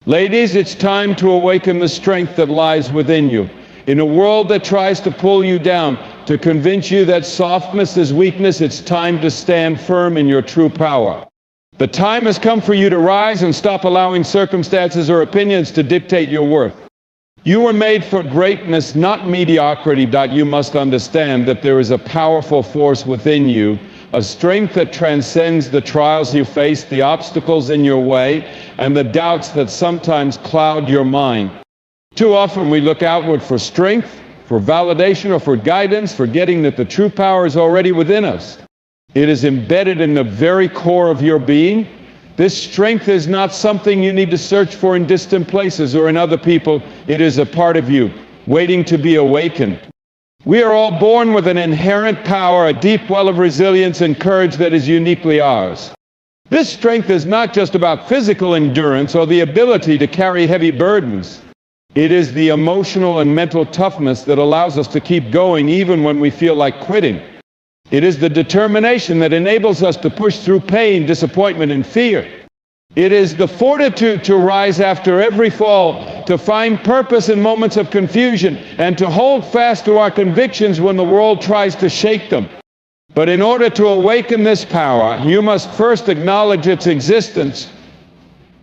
Ladies, it's time to awaken the strength that lies within you. In a world that tries to pull you down, to convince you that softness is weakness, it's time to stand firm in your true power. The time has come for you to rise and stop allowing circumstances or opinions to dictate your worth. You were made for greatness, not mediocrity. You must understand that there is a powerful force within you, a strength that transcends the trials you face, the obstacles in your way, and the doubts that sometimes cloud your mind. Too often we look outward for strength, for validation, or for guidance, forgetting that the true power is already within us. It is embedded in the very core of your being. This strength is not something you need to search for in distant places or in other people. It is a part of you, waiting to be awakened. We are all born with an inherent power, a deep well of resilience and courage that is uniquely ours. This strength is not just about physical endurance or the ability to carry heavy burdens. It is the emotional and mental toughness that allows us to keep going even when we feel like quitting. It is the determination that enables us to push through pain, disappointment, and fear. It is the fortitude to rise after every fall, to find purpose in moments of confusion, and to hold fast to our convictions when the world tries to shake them. But in order to awaken this power, you must first acknowledge its existence.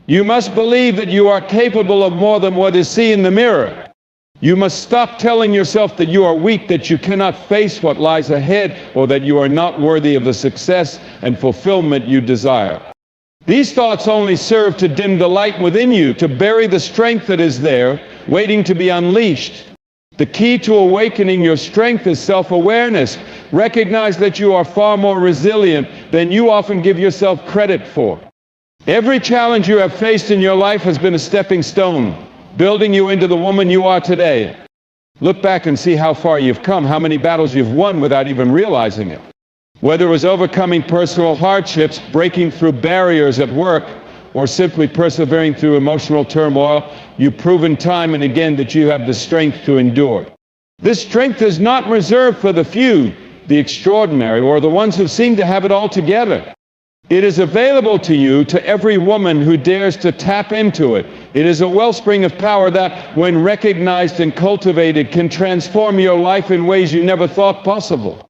You must believe that you are capable of more than what is seen in the mirror. You must stop telling yourself that you are weak, that you cannot face what lies ahead, or that you are not worthy of the success and fulfillment you desire. These thoughts only serve to dim the light within you, to bury the strength that is there, waiting to be unleashed. The key to awakening your strength is self-awareness. Recognize that you are far more resilient than you often give yourself credit for. Every challenge you have faced in your life has been a stepping stone, building you into the woman you are today. Look back and see how far you've come, how many battles you've won without even realizing it. Whether it was overcoming personal hardships, breaking through barriers at work, or simply persevering through emotional turmoil, you've proven time and again that you have the strength to endure. This strength is not reserved for the few, the extraordinary, or the ones who seem to have it all together. It is available to you, to every woman who dares to tap into it. It is a wellspring of power that, when recognized and cultivated, can transform your life in ways you never thought possible.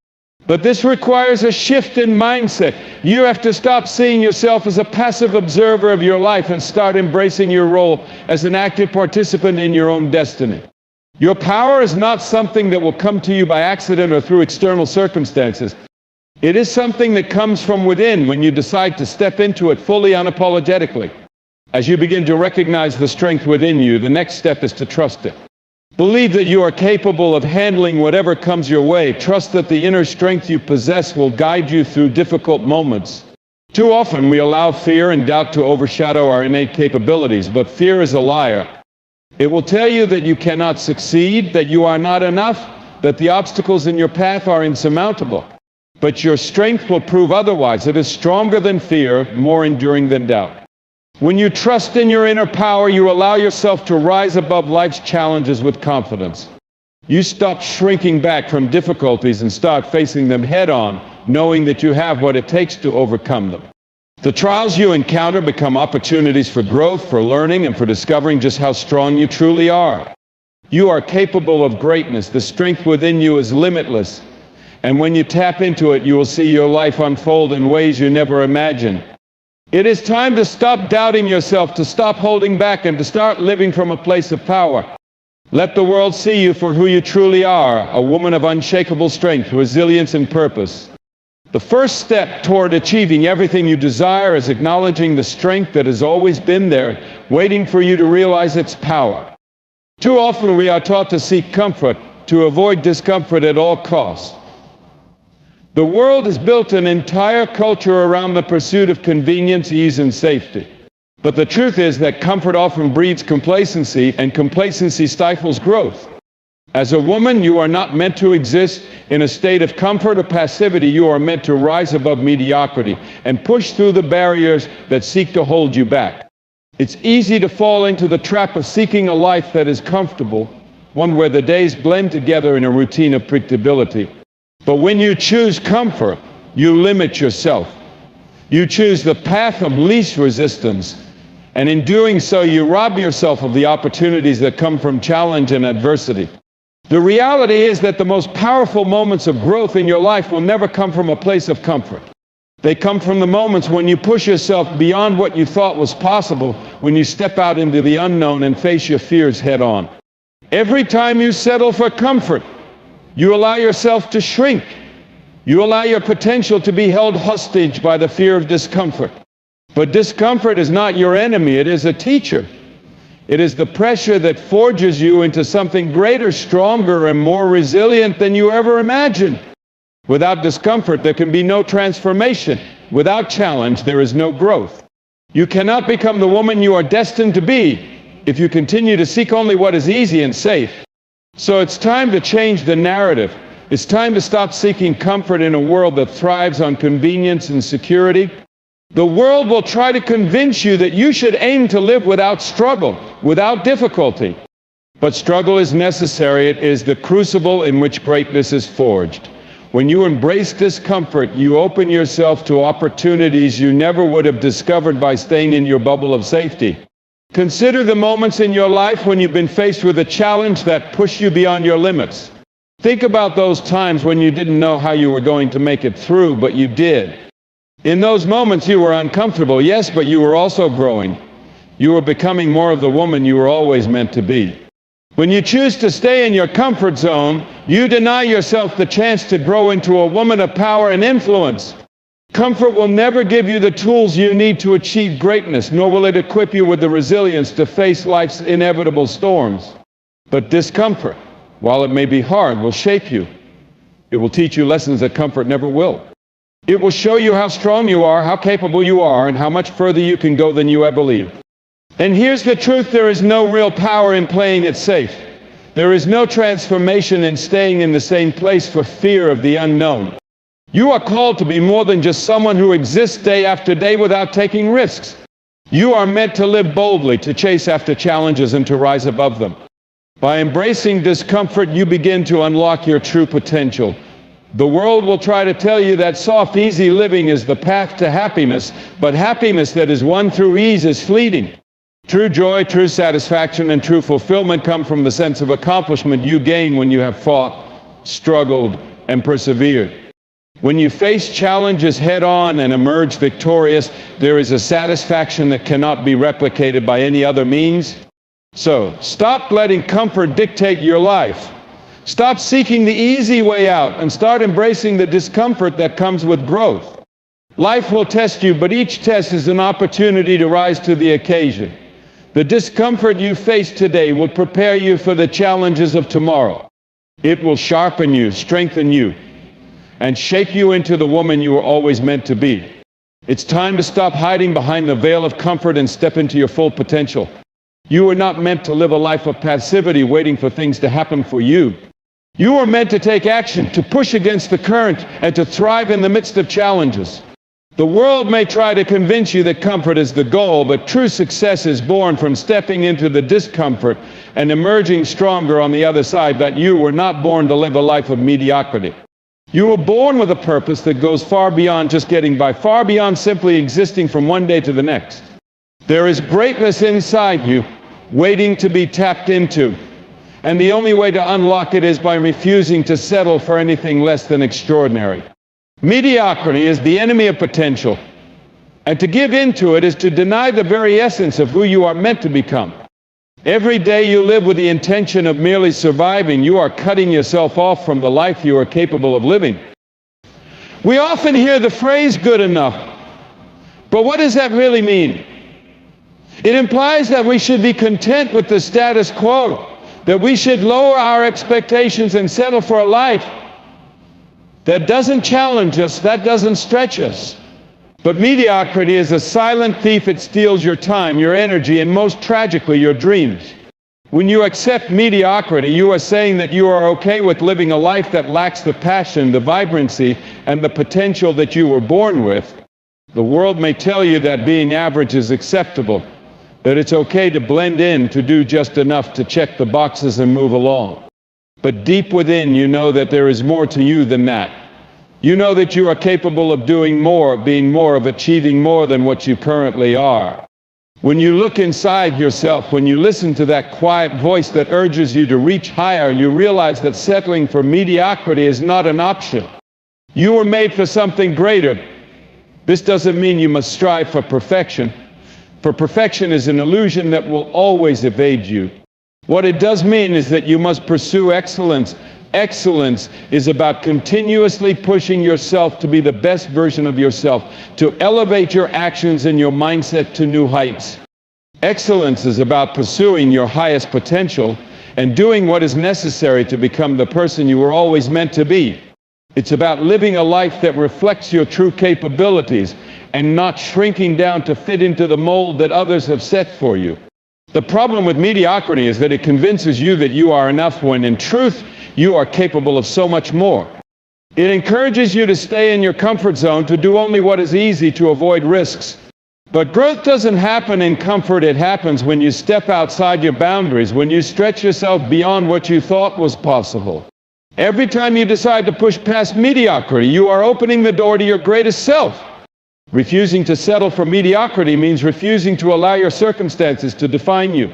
But this requires a shift in mindset. You have to stop seeing yourself as a passive observer of your life and start embracing your role as an active participant in your own destiny. Your power is not something that will come to you by accident or through external circumstances. It is something that comes from within when you decide to step into it fully, unapologetically. As you begin to recognize the strength within you, the next step is to trust it. Believe that you are capable of handling whatever comes your way. Trust that the inner strength you possess will guide you through difficult moments. Too often we allow fear and doubt to overshadow our innate capabilities, but fear is a liar. It will tell you that you cannot succeed, that you are not enough, that the obstacles in your path are insurmountable. But your strength will prove otherwise. It is stronger than fear, more enduring than doubt. When you trust in your inner power, you allow yourself to rise above life's challenges with confidence. You stop shrinking back from difficulties and start facing them head-on, knowing that you have what it takes to overcome them. The trials you encounter become opportunities for growth, for learning, and for discovering just how strong you truly are. You are capable of greatness. The strength within you is limitless. And when you tap into it, you will see your life unfold in ways you never imagined. It is time to stop doubting yourself, to stop holding back, and to start living from a place of power. Let the world see you for who you truly are, a woman of unshakable strength, resilience, and purpose. The first step toward achieving everything you desire is acknowledging the strength that has always been there, waiting for you to realize its power. Too often we are taught to seek comfort, to avoid discomfort at all costs. The world has built an entire culture around the pursuit of convenience, ease, and safety. But the truth is that comfort often breeds complacency, and complacency stifles growth. As a woman, you are not meant to exist in a state of comfort or passivity. You are meant to rise above mediocrity and push through the barriers that seek to hold you back. It's easy to fall into the trap of seeking a life that is comfortable, one where the days blend together in a routine of predictability. But when you choose comfort, you limit yourself. You choose the path of least resistance, And in doing so, you rob yourself of the opportunities that come from challenge and adversity. The reality is that the most powerful moments of growth in your life will never come from a place of comfort. They come from the moments when you push yourself beyond what you thought was possible, when you step out into the unknown and face your fears head on. Every time you settle for comfort, you allow yourself to shrink. You allow your potential to be held hostage by the fear of discomfort. But discomfort is not your enemy, it is a teacher. It is the pressure that forges you into something greater, stronger, and more resilient than you ever imagined. Without discomfort, there can be no transformation. Without challenge, there is no growth. You cannot become the woman you are destined to be if you continue to seek only what is easy and safe. So it's time to change the narrative. It's time to stop seeking comfort in a world that thrives on convenience and security. The world will try to convince you that you should aim to live without struggle, without difficulty. But struggle is necessary. It is the crucible in which greatness is forged. When you embrace discomfort, you open yourself to opportunities you never would have discovered by staying in your bubble of safety. Consider the moments in your life when you've been faced with a challenge that pushed you beyond your limits. Think about those times when you didn't know how you were going to make it through, but you did. In those moments you were uncomfortable, yes, but you were also growing. You were becoming more of the woman you were always meant to be. When you choose to stay in your comfort zone, you deny yourself the chance to grow into a woman of power and influence. Comfort will never give you the tools you need to achieve greatness, nor will it equip you with the resilience to face life's inevitable storms. But discomfort, while it may be hard, will shape you. It will teach you lessons that comfort never will. It will show you how strong you are, how capable you are, and how much further you can go than you ever believed. And here's the truth: there is no real power in playing it safe. There is no transformation in staying in the same place for fear of the unknown. You are called to be more than just someone who exists day after day without taking risks. You are meant to live boldly, to chase after challenges and to rise above them. By embracing discomfort, you begin to unlock your true potential. The world will try to tell you that soft, easy living is the path to happiness, but happiness that is won through ease is fleeting. True joy, true satisfaction, and true fulfillment come from the sense of accomplishment you gain when you have fought, struggled, and persevered. When you face challenges head-on and emerge victorious, there is a satisfaction that cannot be replicated by any other means. So, stop letting comfort dictate your life. Stop seeking the easy way out and start embracing the discomfort that comes with growth. Life will test you, but each test is an opportunity to rise to the occasion. The discomfort you face today will prepare you for the challenges of tomorrow. It will sharpen you, strengthen you, and shape you into the woman you were always meant to be. It's time to stop hiding behind the veil of comfort and step into your full potential. You are not meant to live a life of passivity, waiting for things to happen for you. You are meant to take action, to push against the current, and to thrive in the midst of challenges. The world may try to convince you that comfort is the goal, but true success is born from stepping into the discomfort and emerging stronger on the other side. That you were not born to live a life of mediocrity. You were born with a purpose that goes far beyond just getting by, far beyond simply existing from one day to the next. There is greatness inside you, waiting to be tapped into. And the only way to unlock it is by refusing to settle for anything less than extraordinary. Mediocrity is the enemy of potential, and to give in to it is to deny the very essence of who you are meant to become. Every day you live with the intention of merely surviving, you are cutting yourself off from the life you are capable of living. We often hear the phrase "good enough," but what does that really mean? It implies that we should be content with the status quo, that we should lower our expectations and settle for a life that doesn't challenge us, that doesn't stretch us. But mediocrity is a silent thief. It steals your time, your energy, and most tragically, your dreams. When you accept mediocrity, you are saying that you are okay with living a life that lacks the passion, the vibrancy, and the potential that you were born with. The world may tell you that being average is acceptable, that it's okay to blend in, to do just enough to check the boxes and move along. But deep within, you know that there is more to you than that. You know that you are capable of doing more, of being more, of achieving more than what you currently are. When you look inside yourself, when you listen to that quiet voice that urges you to reach higher, you realize that settling for mediocrity is not an option. You were made for something greater. This doesn't mean you must strive for perfection, for perfection is an illusion that will always evade you. What it does mean is that you must pursue excellence. Excellence is about continuously pushing yourself to be the best version of yourself, to elevate your actions and your mindset to new heights. Excellence is about pursuing your highest potential and doing what is necessary to become the person you were always meant to be. It's about living a life that reflects your true capabilities and not shrinking down to fit into the mold that others have set for you. The problem with mediocrity is that it convinces you that you are enough when in truth you are capable of so much more. It encourages you to stay in your comfort zone, to do only what is easy, to avoid risks. But growth doesn't happen in comfort, it happens when you step outside your boundaries, when you stretch yourself beyond what you thought was possible. Every time you decide to push past mediocrity, you are opening the door to your greatest self. Refusing to settle for mediocrity means refusing to allow your circumstances to define you.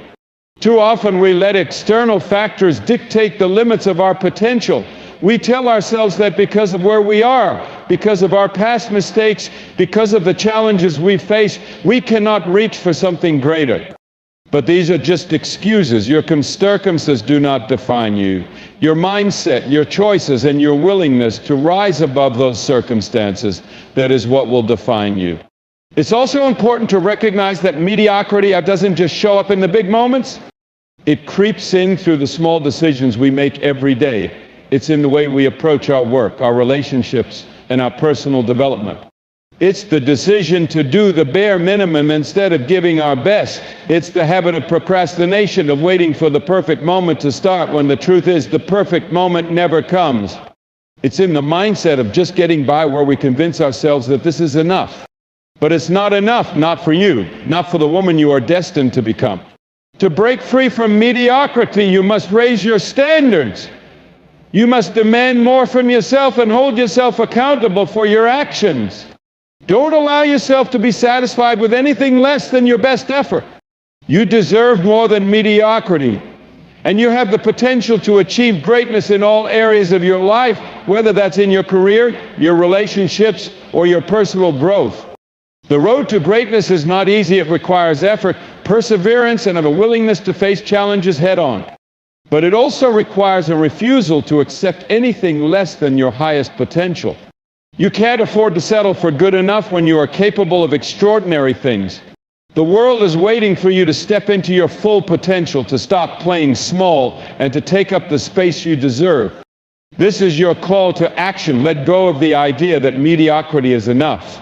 Too often we let external factors dictate the limits of our potential. We tell ourselves that because of where we are, because of our past mistakes, because of the challenges we face, we cannot reach for something greater. But these are just excuses. Your circumstances do not define you. Your mindset, your choices, and your willingness to rise above those circumstances, that is what will define you. It's also important to recognize that mediocrity doesn't just show up in the big moments. It creeps in through the small decisions we make every day. It's in the way we approach our work, our relationships, and our personal development. It's the decision to do the bare minimum instead of giving our best. It's the habit of procrastination, of waiting for the perfect moment to start, when the truth is the perfect moment never comes. It's in the mindset of just getting by, where we convince ourselves that this is enough. But it's not enough, not for you, not for the woman you are destined to become. To break free from mediocrity, you must raise your standards. You must demand more from yourself and hold yourself accountable for your actions. Don't allow yourself to be satisfied with anything less than your best effort. You deserve more than mediocrity, and you have the potential to achieve greatness in all areas of your life, whether that's in your career, your relationships, or your personal growth. The road to greatness is not easy. It requires effort, perseverance, and a willingness to face challenges head-on. But it also requires a refusal to accept anything less than your highest potential. You can't afford to settle for good enough when you are capable of extraordinary things. The world is waiting for you to step into your full potential, to stop playing small, and to take up the space you deserve. This is your call to action. Let go of the idea that mediocrity is enough.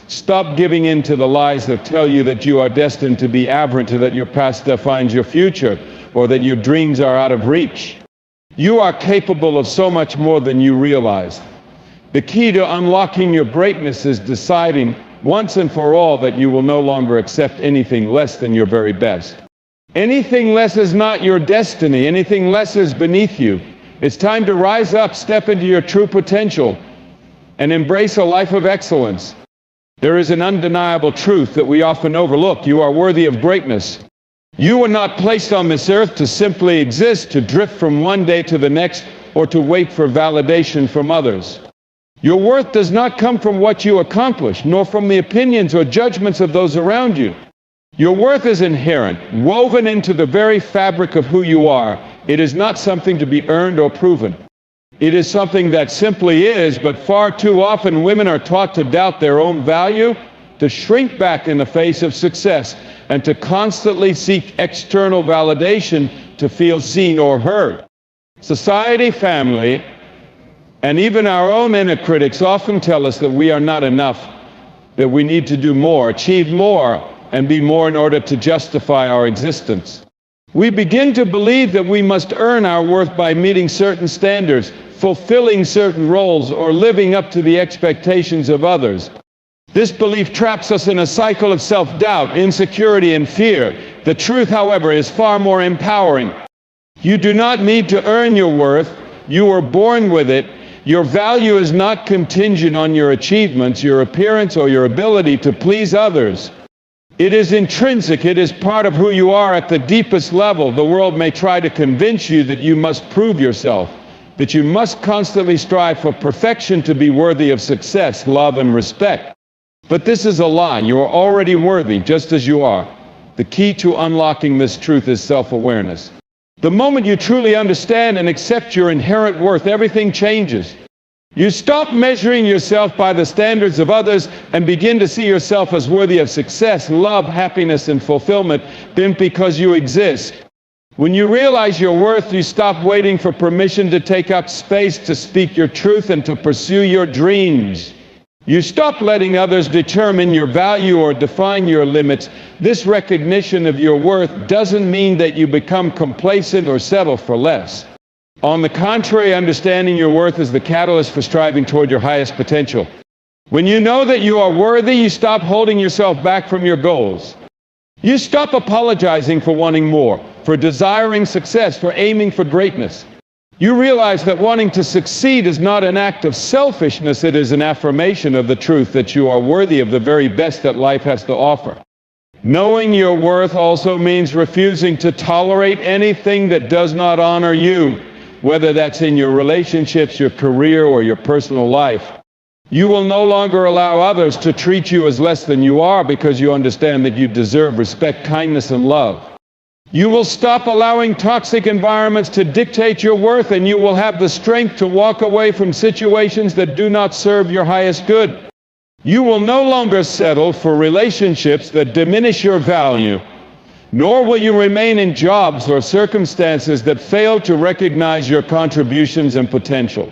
Stop giving in to the lies that tell you that you are destined to be aberrant, or that your past defines your future, or that your dreams are out of reach. You are capable of so much more than you realize. The key to unlocking your greatness is deciding once and for all that you will no longer accept anything less than your very best. Anything less is not your destiny. Anything less is beneath you. It's time to rise up, step into your true potential, and embrace a life of excellence. There is an undeniable truth that we often overlook. You are worthy of greatness. You were not placed on this earth to simply exist, to drift from one day to the next, or to wait for validation from others. Your worth does not come from what you accomplish, nor from the opinions or judgments of those around you. Your worth is inherent, woven into the very fabric of who you are. It is not something to be earned or proven. It is something that simply is, but far too often women are taught to doubt their own value, to shrink back in the face of success, and to constantly seek external validation to feel seen or heard. Society, family, and even our own inner critics often tell us that we are not enough, that we need to do more, achieve more, and be more in order to justify our existence. We begin to believe that we must earn our worth by meeting certain standards, fulfilling certain roles, or living up to the expectations of others. This belief traps us in a cycle of self-doubt, insecurity, and fear. The truth, however, is far more empowering. You do not need to earn your worth. You were born with it. Your value is not contingent on your achievements, your appearance, or your ability to please others. It is intrinsic. It is part of who you are at the deepest level. The world may try to convince you that you must prove yourself, that you must constantly strive for perfection to be worthy of success, love, and respect. But this is a lie. You are already worthy just as you are. The key to unlocking this truth is self-awareness. The moment you truly understand and accept your inherent worth, everything changes. You stop measuring yourself by the standards of others and begin to see yourself as worthy of success, love, happiness, and fulfillment, because you exist. When you realize your worth, you stop waiting for permission to take up space, to speak your truth, and to pursue your dreams. You stop letting others determine your value or define your limits. This recognition of your worth doesn't mean that you become complacent or settle for less. On the contrary, understanding your worth is the catalyst for striving toward your highest potential. When you know that you are worthy, you stop holding yourself back from your goals. You stop apologizing for wanting more, for desiring success, for aiming for greatness. You realize that wanting to succeed is not an act of selfishness, it is an affirmation of the truth that you are worthy of the very best that life has to offer. Knowing your worth also means refusing to tolerate anything that does not honor you, whether that's in your relationships, your career, or your personal life. You will no longer allow others to treat you as less than you are because you understand that you deserve respect, kindness, and love. You will stop allowing toxic environments to dictate your worth, and you will have the strength to walk away from situations that do not serve your highest good. You will no longer settle for relationships that diminish your value, nor will you remain in jobs or circumstances that fail to recognize your contributions and potential.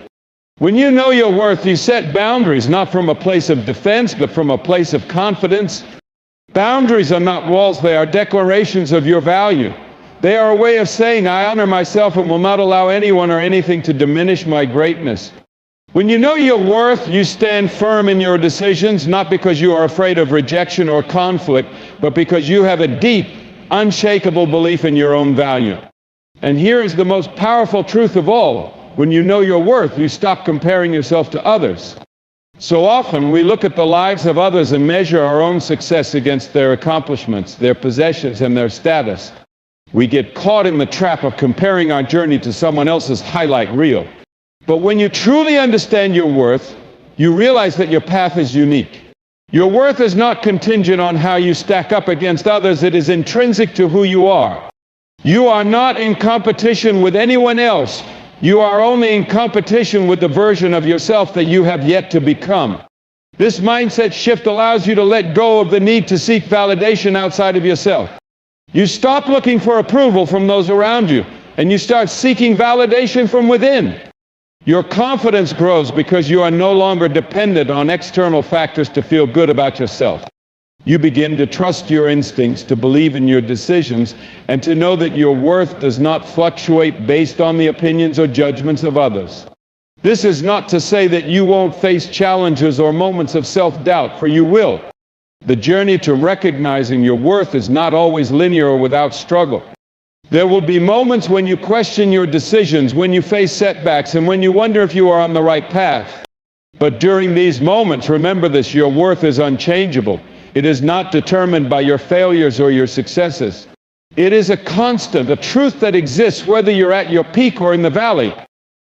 When you know your worth, you set boundaries, not from a place of defense, but from a place of confidence. Boundaries are not walls, they are declarations of your value. They are a way of saying, I honor myself and will not allow anyone or anything to diminish my greatness. When you know your worth, you stand firm in your decisions, not because you are afraid of rejection or conflict, but because you have a deep, unshakable belief in your own value. And here is the most powerful truth of all. When you know your worth, you stop comparing yourself to others. So often we look at the lives of others and measure our own success against their accomplishments, their possessions, and their status. We get caught in the trap of comparing our journey to someone else's highlight reel. But when you truly understand your worth, you realize that your path is unique. Your worth is not contingent on how you stack up against others. It is intrinsic to who you are. You are not in competition with anyone else. You are only in competition with the version of yourself that you have yet to become. This mindset shift allows you to let go of the need to seek validation outside of yourself. You stop looking for approval from those around you, and you start seeking validation from within. Your confidence grows because you are no longer dependent on external factors to feel good about yourself. You begin to trust your instincts, to believe in your decisions, and to know that your worth does not fluctuate based on the opinions or judgments of others. This is not to say that you won't face challenges or moments of self-doubt, for you will. The journey to recognizing your worth is not always linear or without struggle. There will be moments when you question your decisions, when you face setbacks, and when you wonder if you are on the right path. But during these moments, remember this, your worth is unchangeable. It is not determined by your failures or your successes. It is a constant, a truth that exists whether you're at your peak or in the valley.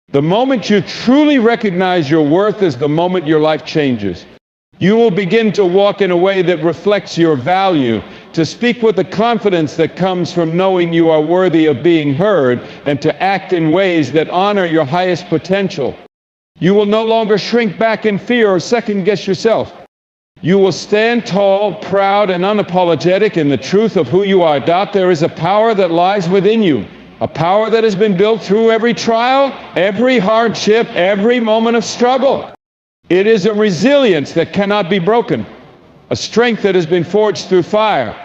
The moment you truly recognize your worth is the moment your life changes. You will begin to walk in a way that reflects your value, to speak with the confidence that comes from knowing you are worthy of being heard, and to act in ways that honor your highest potential. You will no longer shrink back in fear or second-guess yourself. You will stand tall, proud, and unapologetic in the truth of who you are. There is a power that lies within you, a power that has been built through every trial, every hardship, every moment of struggle. It is a resilience that cannot be broken, a strength that has been forged through fire.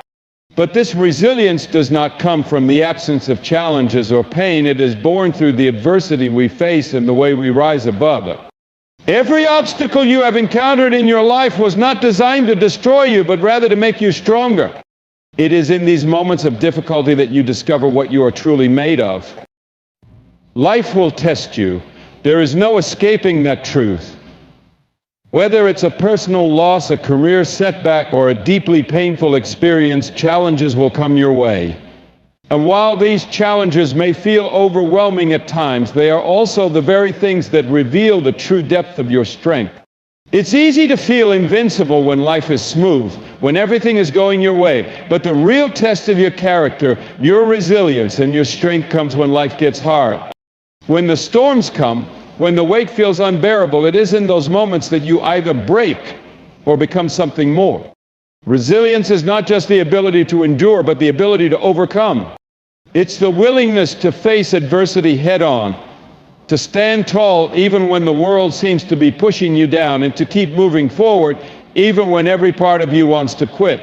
But this resilience does not come from the absence of challenges or pain. It is born through the adversity we face and the way we rise above it. Every obstacle you have encountered in your life was not designed to destroy you, but rather to make you stronger. It is in these moments of difficulty that you discover what you are truly made of. Life will test you. There is no escaping that truth. Whether it's a personal loss, a career setback, or a deeply painful experience, challenges will come your way. And while these challenges may feel overwhelming at times, they are also the very things that reveal the true depth of your strength. It's easy to feel invincible when life is smooth, when everything is going your way. But the real test of your character, your resilience, and your strength comes when life gets hard. When the storms come, when the weight feels unbearable, it is in those moments that you either break or become something more. Resilience is not just the ability to endure, but the ability to overcome. It's the willingness to face adversity head-on, to stand tall even when the world seems to be pushing you down, and to keep moving forward even when every part of you wants to quit.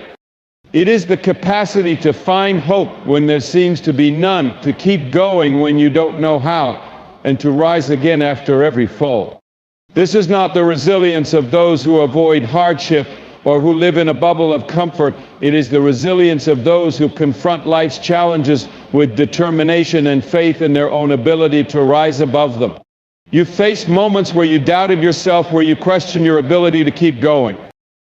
It is the capacity to find hope when there seems to be none, to keep going when you don't know how, and to rise again after every fall. This is not the resilience of those who avoid hardship or who live in a bubble of comfort. It is the resilience of those who confront life's challenges with determination and faith in their own ability to rise above them. You faced moments where you doubted yourself, where you questioned your ability to keep going.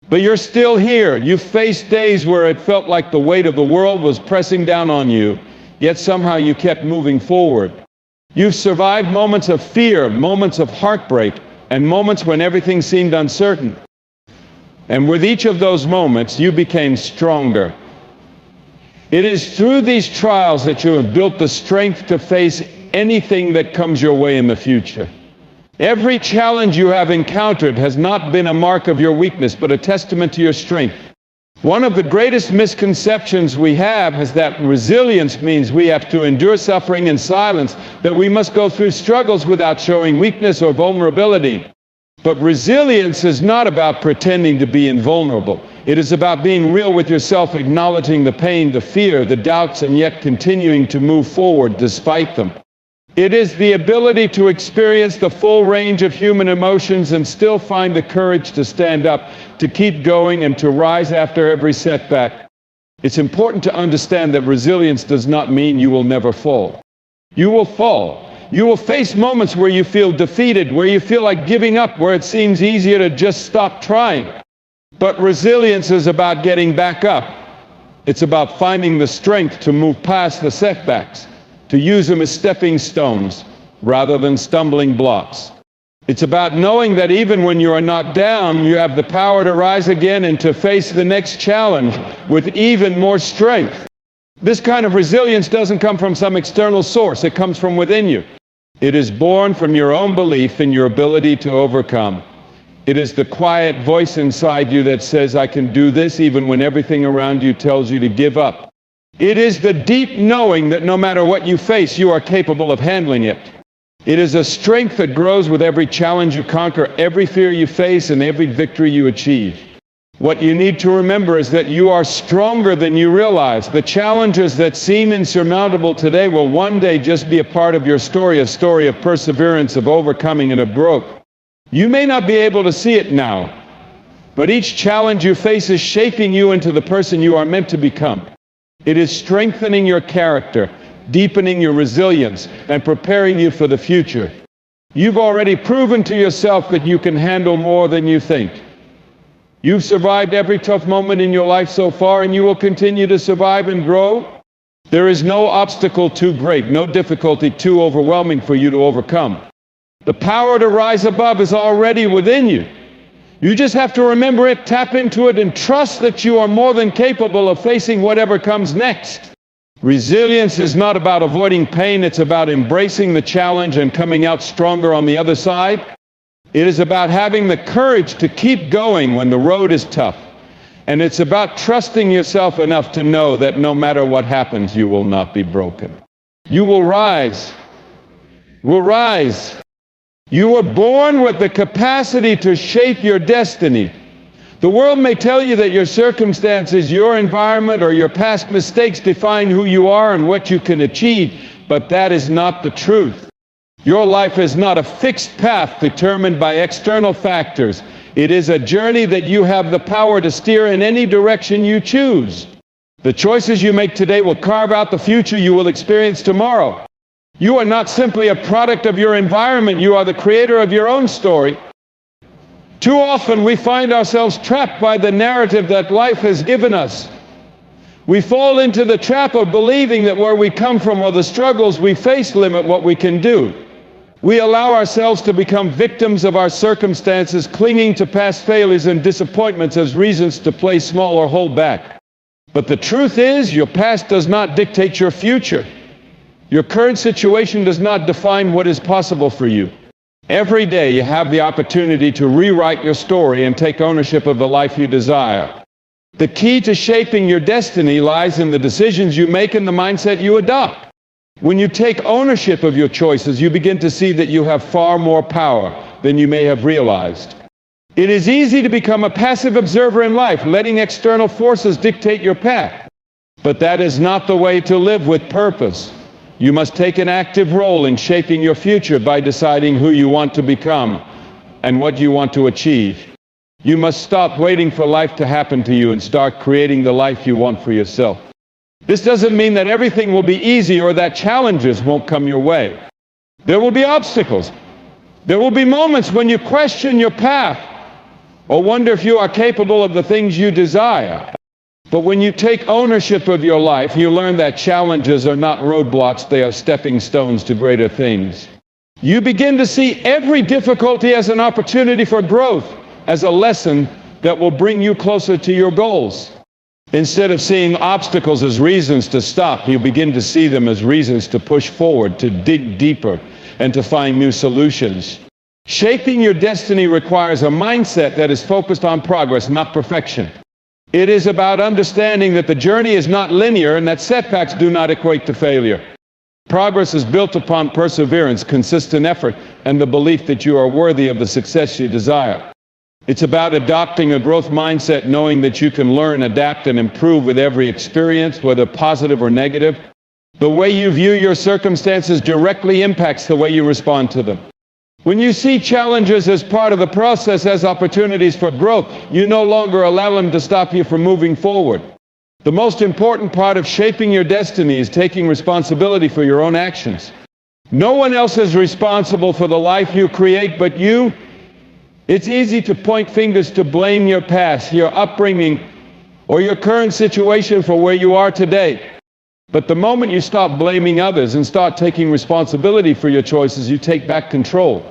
But you're still here. You faced days where it felt like the weight of the world was pressing down on you, yet somehow you kept moving forward. You've survived moments of fear, moments of heartbreak, and moments when everything seemed uncertain. And with each of those moments, you became stronger. It is through these trials that you have built the strength to face anything that comes your way in the future. Every challenge you have encountered has not been a mark of your weakness, but a testament to your strength. One of the greatest misconceptions we have is that resilience means we have to endure suffering in silence, that we must go through struggles without showing weakness or vulnerability. But resilience is not about pretending to be invulnerable. It is about being real with yourself, acknowledging the pain, the fear, the doubts, and yet continuing to move forward despite them. It is the ability to experience the full range of human emotions and still find the courage to stand up, to keep going, and to rise after every setback. It's important to understand that resilience does not mean you will never fall. You will fall. You will face moments where you feel defeated, where you feel like giving up, where it seems easier to just stop trying. But resilience is about getting back up. It's about finding the strength to move past the setbacks, to use them as stepping stones rather than stumbling blocks. It's about knowing that even when you are knocked down, you have the power to rise again and to face the next challenge with even more strength. This kind of resilience doesn't come from some external source. It comes from within you. It is born from your own belief in your ability to overcome. It is the quiet voice inside you that says, I can do this, even when everything around you tells you to give up. It is the deep knowing that no matter what you face, you are capable of handling it. It is a strength that grows with every challenge you conquer, every fear you face, and every victory you achieve. What you need to remember is that you are stronger than you realize. The challenges that seem insurmountable today will one day just be a part of your story, a story of perseverance, of overcoming, and of growth. You may not be able to see it now, but each challenge you face is shaping you into the person you are meant to become. It is strengthening your character, deepening your resilience, and preparing you for the future. You've already proven to yourself that you can handle more than you think. You've survived every tough moment in your life so far, and you will continue to survive and grow. There is no obstacle too great, no difficulty too overwhelming for you to overcome. The power to rise above is already within you. You just have to remember it, tap into it, and trust that you are more than capable of facing whatever comes next. Resilience is not about avoiding pain, it's about embracing the challenge and coming out stronger on the other side. It is about having the courage to keep going when the road is tough. And it's about trusting yourself enough to know that no matter what happens, you will not be broken. You will rise. You will rise. You were born with the capacity to shape your destiny. The world may tell you that your circumstances, your environment, or your past mistakes define who you are and what you can achieve, but that is not the truth. Your life is not a fixed path determined by external factors. It is a journey that you have the power to steer in any direction you choose. The choices you make today will carve out the future you will experience tomorrow. You are not simply a product of your environment, you are the creator of your own story. Too often we find ourselves trapped by the narrative that life has given us. We fall into the trap of believing that where we come from or the struggles we face limit what we can do. We allow ourselves to become victims of our circumstances, clinging to past failures and disappointments as reasons to play small or hold back. But the truth is, your past does not dictate your future. Your current situation does not define what is possible for you. Every day you have the opportunity to rewrite your story and take ownership of the life you desire. The key to shaping your destiny lies in the decisions you make and the mindset you adopt. When you take ownership of your choices, you begin to see that you have far more power than you may have realized. It is easy to become a passive observer in life, letting external forces dictate your path. But that is not the way to live with purpose. You must take an active role in shaping your future by deciding who you want to become and what you want to achieve. You must stop waiting for life to happen to you and start creating the life you want for yourself. This doesn't mean that everything will be easy or that challenges won't come your way. There will be obstacles. There will be moments when you question your path or wonder if you are capable of the things you desire. But when you take ownership of your life, you learn that challenges are not roadblocks, they are stepping stones to greater things. You begin to see every difficulty as an opportunity for growth, as a lesson that will bring you closer to your goals. Instead of seeing obstacles as reasons to stop, you begin to see them as reasons to push forward, to dig deeper, and to find new solutions. Shaping your destiny requires a mindset that is focused on progress, not perfection. It is about understanding that the journey is not linear and that setbacks do not equate to failure. Progress is built upon perseverance, consistent effort, and the belief that you are worthy of the success you desire. It's about adopting a growth mindset, knowing that you can learn, adapt, and improve with every experience, whether positive or negative. The way you view your circumstances directly impacts the way you respond to them. When you see challenges as part of the process, as opportunities for growth, you no longer allow them to stop you from moving forward. The most important part of shaping your destiny is taking responsibility for your own actions. No one else is responsible for the life you create but you. It's easy to point fingers to blame your past, your upbringing, or your current situation for where you are today. But the moment you stop blaming others and start taking responsibility for your choices, you take back control.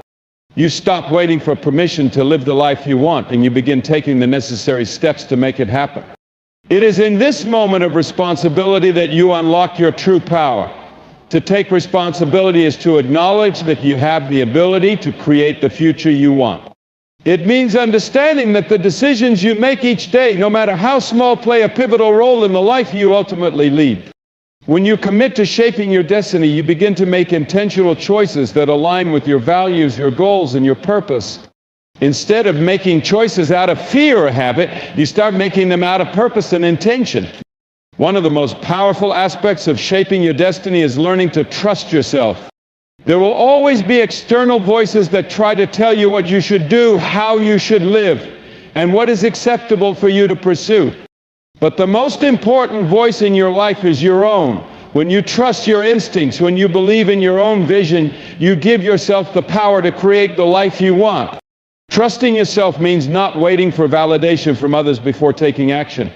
You stop waiting for permission to live the life you want, and you begin taking the necessary steps to make it happen. It is in this moment of responsibility that you unlock your true power. To take responsibility is to acknowledge that you have the ability to create the future you want. It means understanding that the decisions you make each day, no matter how small, play a pivotal role in the life you ultimately lead. When you commit to shaping your destiny, you begin to make intentional choices that align with your values, your goals, and your purpose. Instead of making choices out of fear or habit, you start making them out of purpose and intention. One of the most powerful aspects of shaping your destiny is learning to trust yourself. There will always be external voices that try to tell you what you should do, how you should live, and what is acceptable for you to pursue. But the most important voice in your life is your own. When you trust your instincts, when you believe in your own vision, you give yourself the power to create the life you want. Trusting yourself means not waiting for validation from others before taking action.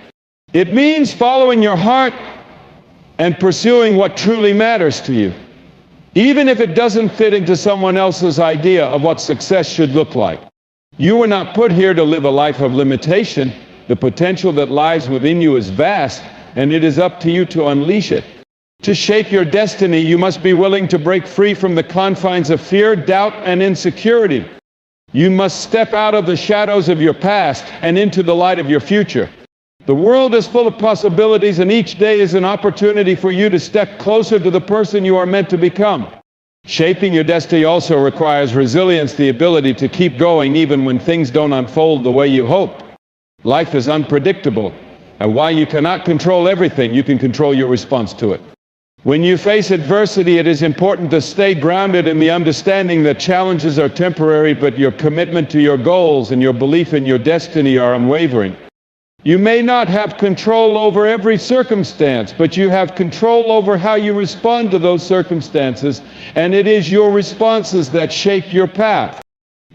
It means following your heart and pursuing what truly matters to you, even if it doesn't fit into someone else's idea of what success should look like. You were not put here to live a life of limitation. The potential that lies within you is vast, and it is up to you to unleash it. To shape your destiny, you must be willing to break free from the confines of fear, doubt, and insecurity. You must step out of the shadows of your past and into the light of your future. The world is full of possibilities, and each day is an opportunity for you to step closer to the person you are meant to become. Shaping your destiny also requires resilience, the ability to keep going even when things don't unfold the way you hope. Life is unpredictable, and while you cannot control everything, you can control your response to it. When you face adversity, it is important to stay grounded in the understanding that challenges are temporary, but your commitment to your goals and your belief in your destiny are unwavering. You may not have control over every circumstance, but you have control over how you respond to those circumstances, and it is your responses that shape your path.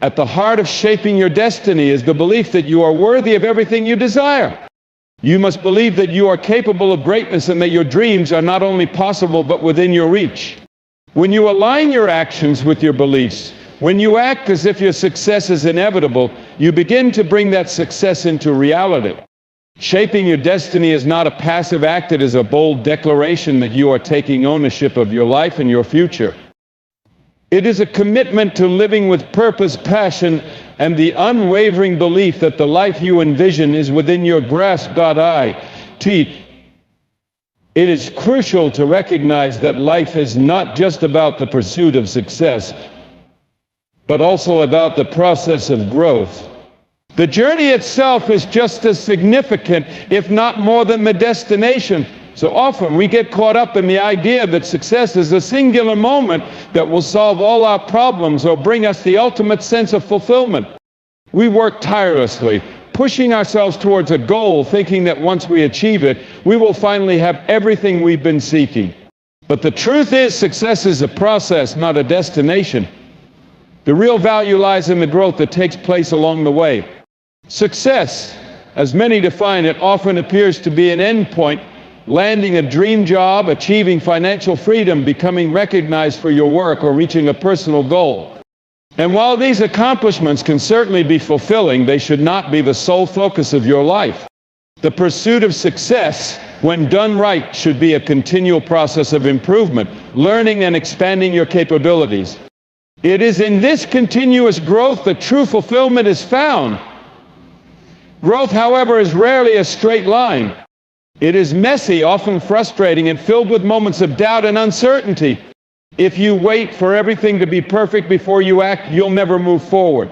At the heart of shaping your destiny is the belief that you are worthy of everything you desire. You must believe that you are capable of greatness and that your dreams are not only possible but within your reach. When you align your actions with your beliefs, when you act as if your success is inevitable, you begin to bring that success into reality. Shaping your destiny is not a passive act, it is a bold declaration that you are taking ownership of your life and your future. It is a commitment to living with purpose, passion, and the unwavering belief that the life you envision is within your grasp. It is crucial to recognize that life is not just about the pursuit of success, but also about the process of growth. The journey itself is just as significant, if not more, than the destination. So often we get caught up in the idea that success is a singular moment that will solve all our problems or bring us the ultimate sense of fulfillment. We work tirelessly, pushing ourselves towards a goal, thinking that once we achieve it, we will finally have everything we've been seeking. But the truth is, success is a process, not a destination. The real value lies in the growth that takes place along the way. Success, as many define it, often appears to be an endpoint, landing a dream job, achieving financial freedom, becoming recognized for your work, or reaching a personal goal. And while these accomplishments can certainly be fulfilling, they should not be the sole focus of your life. The pursuit of success, when done right, should be a continual process of improvement, learning and expanding your capabilities. It is in this continuous growth that true fulfillment is found. Growth, however, is rarely a straight line. It is messy, often frustrating, and filled with moments of doubt and uncertainty. If you wait for everything to be perfect before you act, you'll never move forward.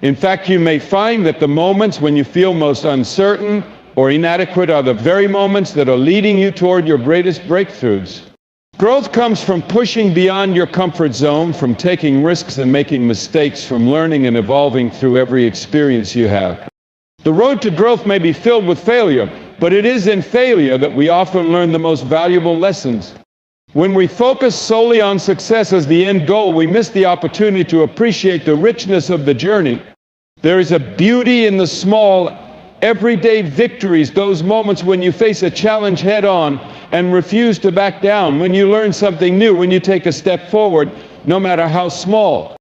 In fact, you may find that the moments when you feel most uncertain or inadequate are the very moments that are leading you toward your greatest breakthroughs. Growth comes from pushing beyond your comfort zone, from taking risks and making mistakes, from learning and evolving through every experience you have. The road to growth may be filled with failure, but it is in failure that we often learn the most valuable lessons. When we focus solely on success as the end goal, we miss the opportunity to appreciate the richness of the journey. There is a beauty in the small, everyday victories, those moments when you face a challenge head-on and refuse to back down, when you learn something new, when you take a step forward, no matter how small.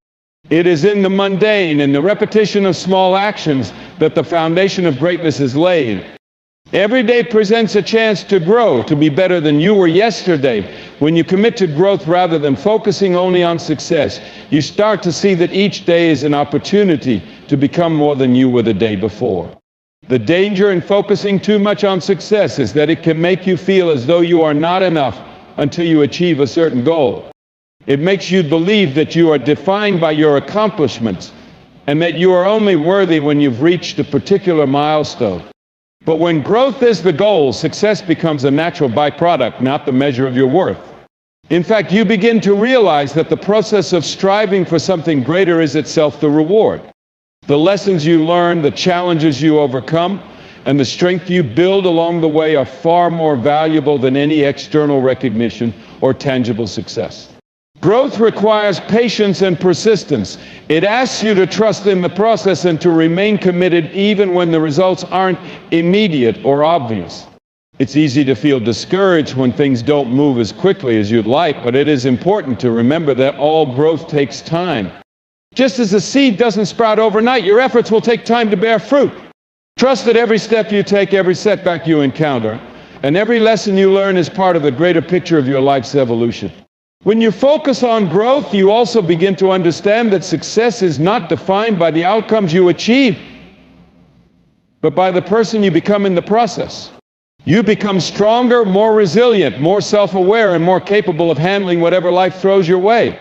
It is in the mundane, in the repetition of small actions, that the foundation of greatness is laid. Every day presents a chance to grow, to be better than you were yesterday. When you commit to growth rather than focusing only on success, you start to see that each day is an opportunity to become more than you were the day before. The danger in focusing too much on success is that it can make you feel as though you are not enough until you achieve a certain goal. It makes you believe that you are defined by your accomplishments and that you are only worthy when you've reached a particular milestone. But when growth is the goal, success becomes a natural byproduct, not the measure of your worth. In fact, you begin to realize that the process of striving for something greater is itself the reward. The lessons you learn, the challenges you overcome, and the strength you build along the way are far more valuable than any external recognition or tangible success. Growth requires patience and persistence. It asks you to trust in the process and to remain committed even when the results aren't immediate or obvious. It's easy to feel discouraged when things don't move as quickly as you'd like, but it is important to remember that all growth takes time. Just as a seed doesn't sprout overnight, your efforts will take time to bear fruit. Trust that every step you take, every setback you encounter, and every lesson you learn is part of the greater picture of your life's evolution. When you focus on growth, you also begin to understand that success is not defined by the outcomes you achieve, but by the person you become in the process. You become stronger, more resilient, more self-aware, and more capable of handling whatever life throws your way.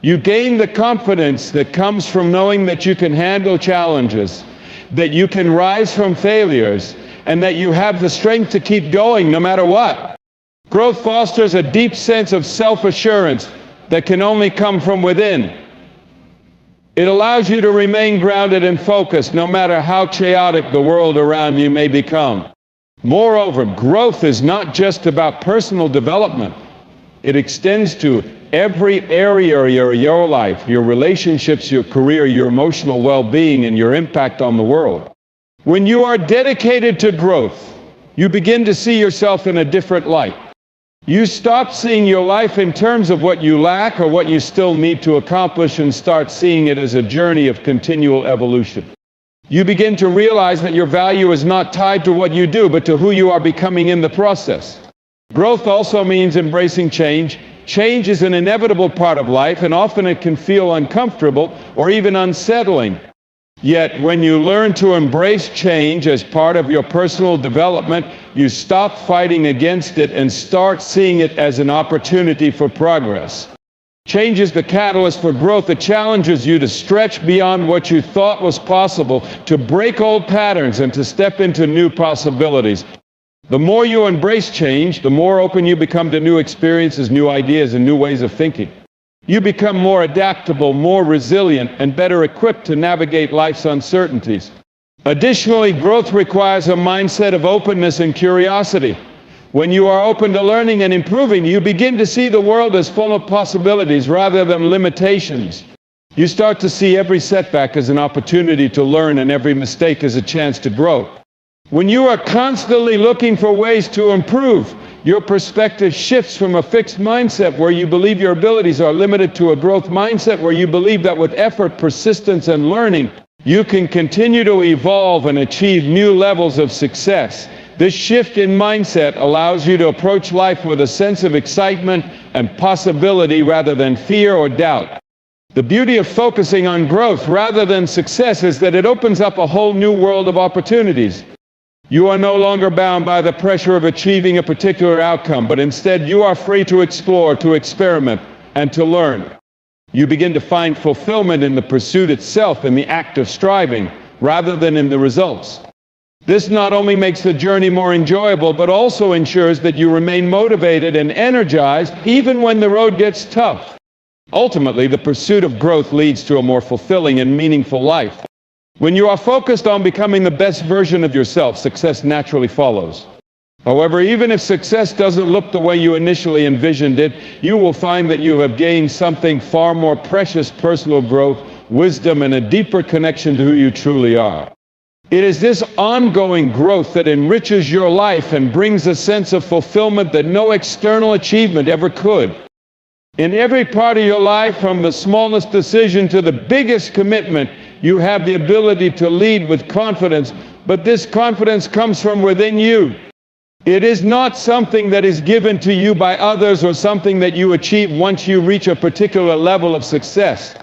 You gain the confidence that comes from knowing that you can handle challenges, that you can rise from failures, and that you have the strength to keep going no matter what. Growth fosters a deep sense of self-assurance that can only come from within. It allows you to remain grounded and focused no matter how chaotic the world around you may become. Moreover, growth is not just about personal development. It extends to every area of your life, your relationships, your career, your emotional well-being, and your impact on the world. When you are dedicated to growth, you begin to see yourself in a different light. You stop seeing your life in terms of what you lack or what you still need to accomplish and start seeing it as a journey of continual evolution. You begin to realize that your value is not tied to what you do, but to who you are becoming in the process. Growth also means embracing change. Change is an inevitable part of life, and often it can feel uncomfortable or even unsettling. Yet, when you learn to embrace change as part of your personal development, you stop fighting against it and start seeing it as an opportunity for progress. Change is the catalyst for growth. It challenges you to stretch beyond what you thought was possible, to break old patterns and to step into new possibilities. The more you embrace change, the more open you become to new experiences, new ideas, and new ways of thinking. You become more adaptable, more resilient, and better equipped to navigate life's uncertainties. Additionally, growth requires a mindset of openness and curiosity. When you are open to learning and improving, you begin to see the world as full of possibilities rather than limitations. You start to see every setback as an opportunity to learn and every mistake as a chance to grow. When you are constantly looking for ways to improve, your perspective shifts from a fixed mindset where you believe your abilities are limited to a growth mindset where you believe that with effort, persistence, and learning, you can continue to evolve and achieve new levels of success. This shift in mindset allows you to approach life with a sense of excitement and possibility rather than fear or doubt. The beauty of focusing on growth rather than success is that it opens up a whole new world of opportunities. You are no longer bound by the pressure of achieving a particular outcome, but instead you are free to explore, to experiment, and to learn. You begin to find fulfillment in the pursuit itself, in the act of striving, rather than in the results. This not only makes the journey more enjoyable, but also ensures that you remain motivated and energized even when the road gets tough. Ultimately, the pursuit of growth leads to a more fulfilling and meaningful life. When you are focused on becoming the best version of yourself, success naturally follows. However, even if success doesn't look the way you initially envisioned it, you will find that you have gained something far more precious: personal growth, wisdom, and a deeper connection to who you truly are. It is this ongoing growth that enriches your life and brings a sense of fulfillment that no external achievement ever could. In every part of your life, from the smallest decision to the biggest commitment, you have the ability to lead with confidence, but this confidence comes from within you. It is not something that is given to you by others or something that you achieve once you reach a particular level of success.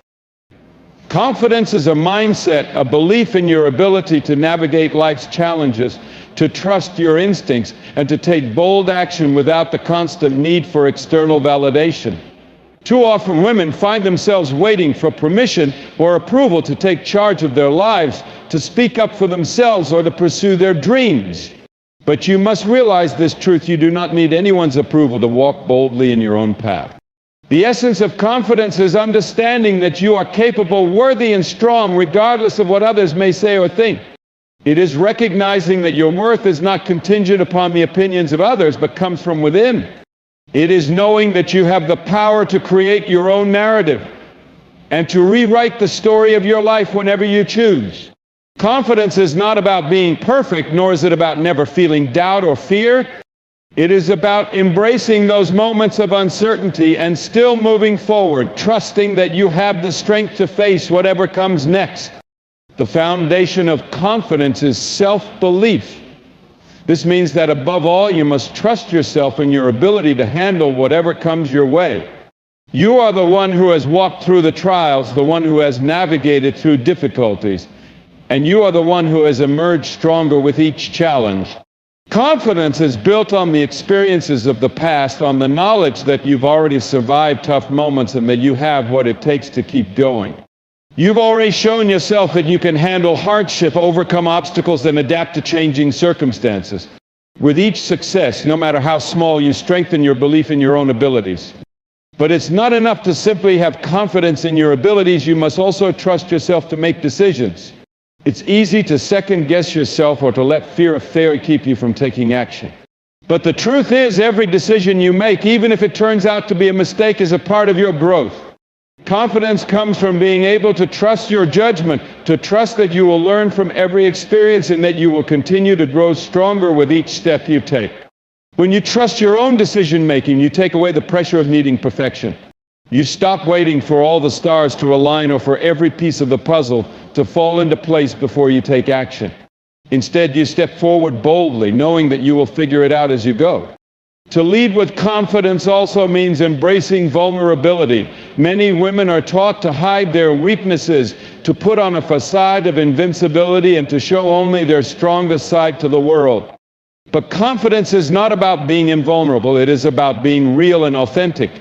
Confidence is a mindset, a belief in your ability to navigate life's challenges, to trust your instincts, and to take bold action without the constant need for external validation. Too often women find themselves waiting for permission or approval to take charge of their lives, to speak up for themselves, or to pursue their dreams. But you must realize this truth: you do not need anyone's approval to walk boldly in your own path. The essence of confidence is understanding that you are capable, worthy, and strong regardless of what others may say or think. It is recognizing that your worth is not contingent upon the opinions of others, but comes from within. It is knowing that you have the power to create your own narrative and to rewrite the story of your life whenever you choose. Confidence is not about being perfect, nor is it about never feeling doubt or fear. It is about embracing those moments of uncertainty and still moving forward, trusting that you have the strength to face whatever comes next. The foundation of confidence is self-belief. This means that above all, you must trust yourself and your ability to handle whatever comes your way. You are the one who has walked through the trials, the one who has navigated through difficulties, and you are the one who has emerged stronger with each challenge. Confidence is built on the experiences of the past, on the knowledge that you've already survived tough moments and that you have what it takes to keep going. You've already shown yourself that you can handle hardship, overcome obstacles, and adapt to changing circumstances. With each success, no matter how small, you strengthen your belief in your own abilities. But it's not enough to simply have confidence in your abilities. You must also trust yourself to make decisions. It's easy to second-guess yourself or to let fear of failure keep you from taking action. But the truth is, every decision you make, even if it turns out to be a mistake, is a part of your growth. Confidence comes from being able to trust your judgment, to trust that you will learn from every experience and that you will continue to grow stronger with each step you take. When you trust your own decision-making, you take away the pressure of needing perfection. You stop waiting for all the stars to align or for every piece of the puzzle to fall into place before you take action. Instead, you step forward boldly, knowing that you will figure it out as you go. To lead with confidence also means embracing vulnerability. Many women are taught to hide their weaknesses, to put on a facade of invincibility, and to show only their strongest side to the world. But confidence is not about being invulnerable. It is about being real and authentic.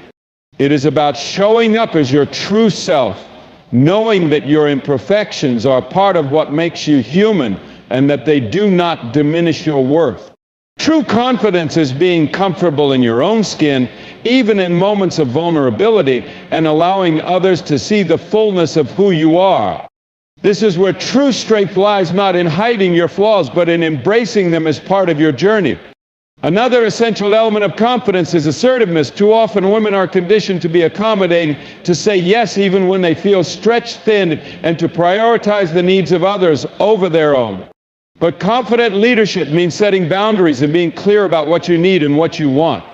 It is about showing up as your true self, knowing that your imperfections are part of what makes you human and that they do not diminish your worth. True confidence is being comfortable in your own skin, even in moments of vulnerability, and allowing others to see the fullness of who you are. This is where true strength lies, not in hiding your flaws, but in embracing them as part of your journey. Another essential element of confidence is assertiveness. Too often women are conditioned to be accommodating, to say yes even when they feel stretched thin, and to prioritize the needs of others over their own. But confident leadership means setting boundaries and being clear about what you need and what you want.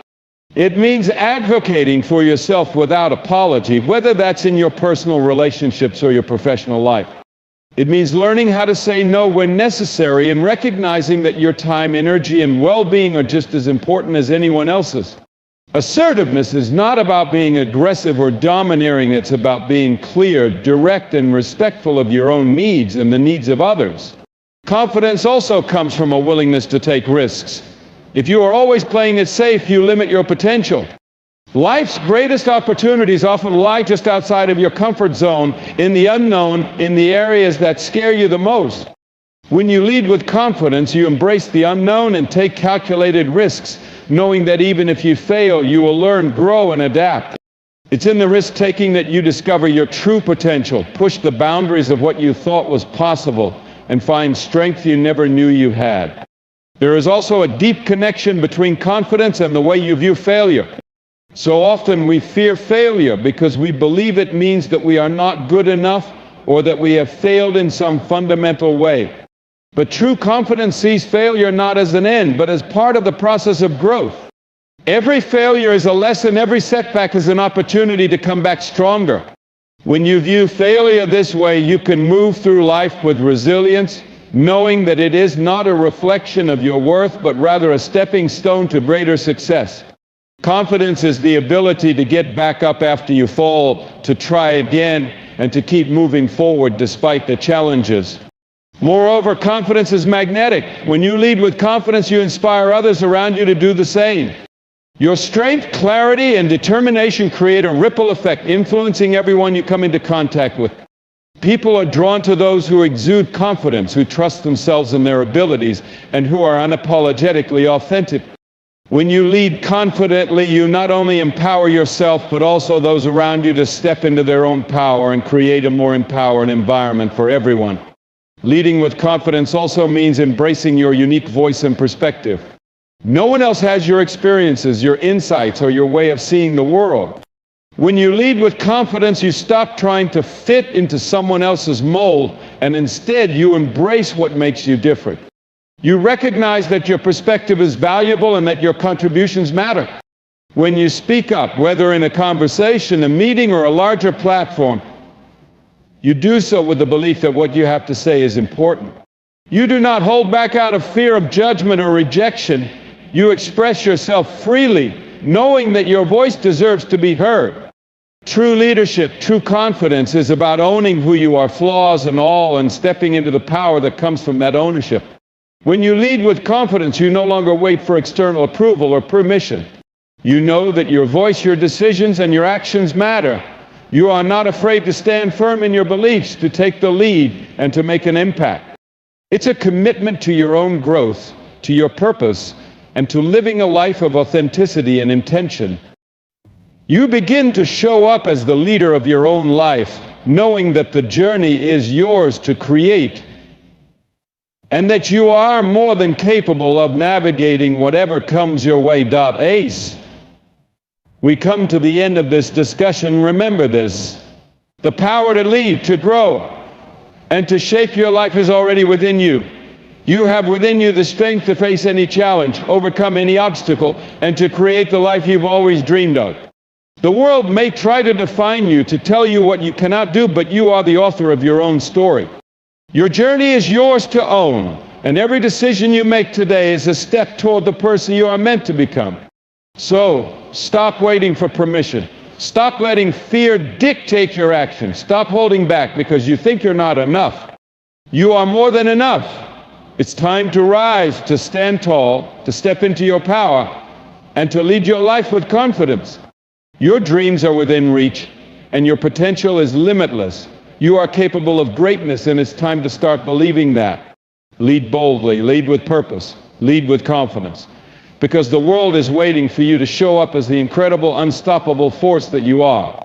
It means advocating for yourself without apology, whether that's in your personal relationships or your professional life. It means learning how to say no when necessary and recognizing that your time, energy, and well-being are just as important as anyone else's. Assertiveness is not about being aggressive or domineering. It's about being clear, direct, and respectful of your own needs and the needs of others. Confidence also comes from a willingness to take risks. If you are always playing it safe, you limit your potential. Life's greatest opportunities often lie just outside of your comfort zone, in the unknown, in the areas that scare you the most. When you lead with confidence, you embrace the unknown and take calculated risks, knowing that even if you fail, you will learn, grow, and adapt. It's in the risk-taking that you discover your true potential, push the boundaries of what you thought was possible, and find strength you never knew you had. There is also a deep connection between confidence and the way you view failure. So often we fear failure because we believe it means that we are not good enough or that we have failed in some fundamental way. But true confidence sees failure not as an end, but as part of the process of growth. Every failure is a lesson. Every setback is an opportunity to come back stronger. When you view failure this way, you can move through life with resilience, knowing that it is not a reflection of your worth, but rather a stepping stone to greater success. Confidence is the ability to get back up after you fall, to try again, and to keep moving forward despite the challenges. Moreover, confidence is magnetic. When you lead with confidence, you inspire others around you to do the same. Your strength, clarity, and determination create a ripple effect, influencing everyone you come into contact with. People are drawn to those who exude confidence, who trust themselves and their abilities, and who are unapologetically authentic. When you lead confidently, you not only empower yourself, but also those around you to step into their own power and create a more empowered environment for everyone. Leading with confidence also means embracing your unique voice and perspective. No one else has your experiences, your insights, or your way of seeing the world. When you lead with confidence, you stop trying to fit into someone else's mold, and instead you embrace what makes you different. You recognize that your perspective is valuable and that your contributions matter. When you speak up, whether in a conversation, a meeting, or a larger platform, you do so with the belief that what you have to say is important. You do not hold back out of fear of judgment or rejection. You express yourself freely, knowing that your voice deserves to be heard. True leadership, true confidence is about owning who you are, flaws and all, and stepping into the power that comes from that ownership. When you lead with confidence, you no longer wait for external approval or permission. You know that your voice, your decisions, and your actions matter. You are not afraid to stand firm in your beliefs, to take the lead, and to make an impact. It's a commitment to your own growth, to your purpose, and to living a life of authenticity and intention. You begin to show up as the leader of your own life, knowing that the journey is yours to create and that you are more than capable of navigating whatever comes your way. Ace. We come to the end of this discussion. Remember this. The power to lead, to grow, and to shape your life is already within you. You have within you the strength to face any challenge, overcome any obstacle, and to create the life you've always dreamed of. The world may try to define you, to tell you what you cannot do, but you are the author of your own story. Your journey is yours to own, and every decision you make today is a step toward the person you are meant to become. So, stop waiting for permission. Stop letting fear dictate your actions. Stop holding back because you think you're not enough. You are more than enough. It's time to rise, to stand tall, to step into your power, and to lead your life with confidence. Your dreams are within reach, and your potential is limitless. You are capable of greatness, and it's time to start believing that. Lead boldly, lead with purpose, lead with confidence. Because the world is waiting for you to show up as the incredible, unstoppable force that you are.